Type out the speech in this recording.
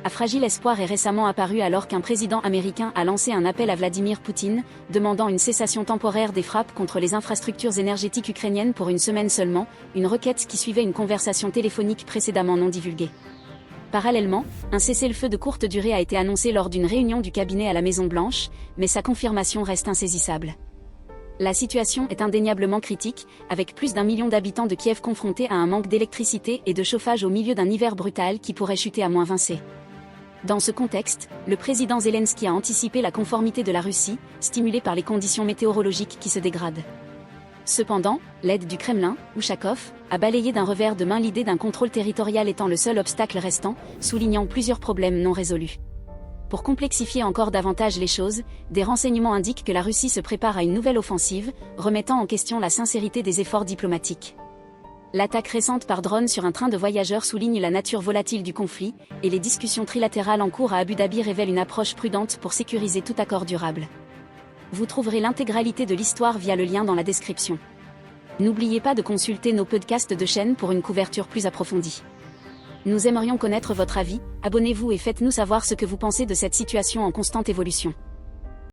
Un fragile espoir est récemment apparu alors qu'un président américain a lancé un appel à Vladimir Poutine, demandant une cessation temporaire des frappes contre les infrastructures énergétiques ukrainiennes pour une semaine seulement, une requête qui suivait une conversation téléphonique précédemment non divulguée. Parallèlement, un cessez-le-feu de courte durée a été annoncé lors d'une réunion du cabinet à la Maison-Blanche, mais sa confirmation reste insaisissable. La situation est indéniablement critique, avec plus d'1 million d'habitants de Kiev confrontés à un manque d'électricité et de chauffage au milieu d'un hiver brutal qui pourrait chuter à -20 C. Dans ce contexte, le président Zelensky a anticipé la conformité de la Russie, stimulée par les conditions météorologiques qui se dégradent. Cependant, l'aide du Kremlin, Ushakov, a balayé d'un revers de main l'idée d'un contrôle territorial étant le seul obstacle restant, soulignant plusieurs problèmes non résolus. Pour complexifier encore davantage les choses, des renseignements indiquent que la Russie se prépare à une nouvelle offensive, remettant en question la sincérité des efforts diplomatiques. L'attaque récente par drone sur un train de voyageurs souligne la nature volatile du conflit, et les discussions trilatérales en cours à Abu Dhabi révèlent une approche prudente pour sécuriser tout accord durable. Vous trouverez l'intégralité de l'histoire via le lien dans la description. N'oubliez pas de consulter nos podcasts de chaîne pour une couverture plus approfondie. Nous aimerions connaître votre avis, abonnez-vous et faites-nous savoir ce que vous pensez de cette situation en constante évolution.